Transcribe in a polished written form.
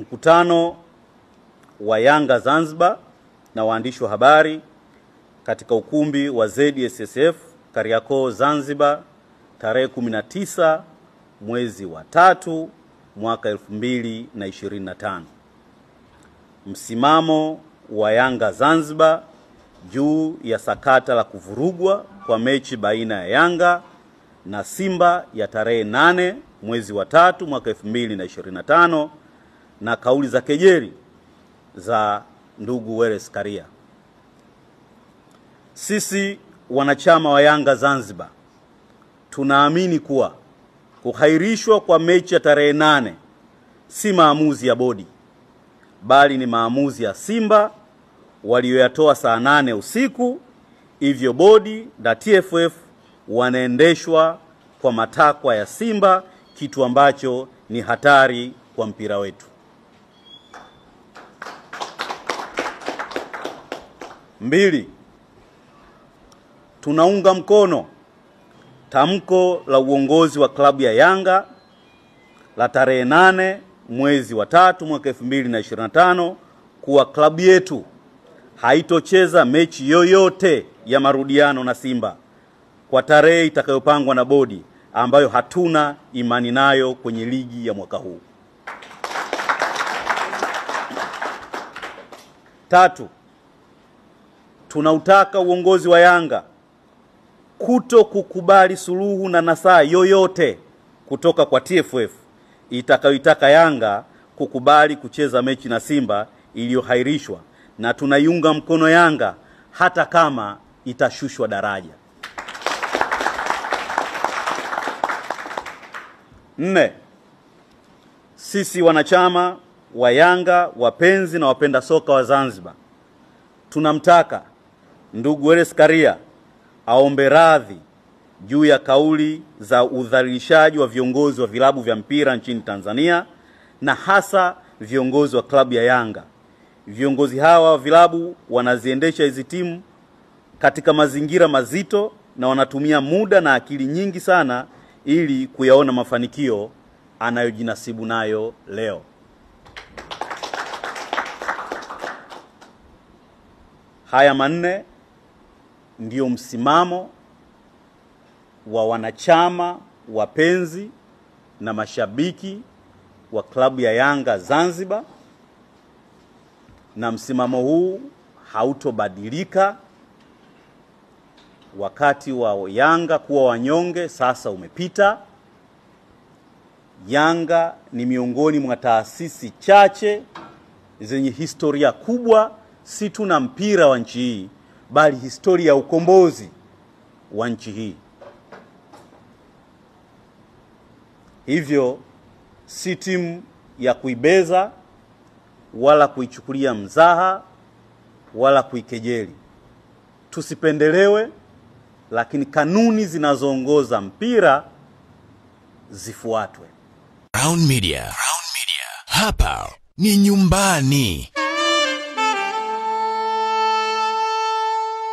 Mkutano wa Yanga Zanzibar na waandishi wa habari katika ukumbi wa ZSSF Kariakoo Zanzibar tarehe 19 mwezi wa 3 mwaka 2025. Msimamo wa Yanga Zanzibar juu ya sakata la kuvurugwa kwa mechi baina ya Yanga na Simba ya tarehe 8 mwezi wa 3 mwaka 2025 na kauli za kejeli za ndugu Wallace Karia. Sisi wanachama wa Yanga Zanzibar tunaamini kuwa kuhairishwa kwa mechi ya tarehe 8 si maamuzi ya bodi, bali ni maamuzi ya Simba walioyatoa saa 8 usiku. Hivyo bodi na TFF wanaendeshwa kwa matakwa ya Simba, kitu ambacho ni hatari kwa mpira wetu. 2. Tunaunga mkono tamko la uongozi wa klabu ya Yanga la tarehe 8 mwezi wa 3 mwaka 2025 kuwa klabu yetu haitocheza mechi yoyote ya marudiano na Simba kwa tarehe itakayopangwa na bodi ambayo hatuna imani nayo kwenye ligi ya mwaka huu. 3. Tunautaka uongozi wa Yanga kuto kukubali suluhu na nasaha yoyote kutoka kwa TFF itakayoitaka Yanga kukubali kucheza mechi na Simba iliyohairishwa, na tunaiunga mkono Yanga hata kama itashushwa daraja. 4. Sisi wanachama wa Yanga, wapenzi na wapenda soka wa Zanzibar, tunamtaka ndugu Wallace Karia aombe radhi juu ya kauli za udhalilishaji wa viongozi wa vilabu vya mpira nchini Tanzania na hasa viongozi wa klabu ya Yanga. Viongozi hawa wa vilabu wanaziendesha hizi timu katika mazingira mazito na wanatumia muda na akili nyingi sana ili kuyaona mafanikio anayojinasibu nayo leo. Haya manne ndio msimamo wa wanachama, wapenzi na mashabiki wa klabu ya Yanga Zanzibar, na msimamo huu hautobadilika. Wakati wa Yanga kuwa wanyonge sasa umepita. Yanga ni miongoni mwa taasisi chache zenye historia kubwa, si tu na mpira wa nchi hii, bali historia ya ukombozi wa nchi hii. Hivyo si timu ya kuibeza wala kuichukulia mzaha wala kuikejeli. Tusipendelewe, lakini kanuni zinazoongoza mpira zifuatwe. Crown Media. Hapa ni nyumbani.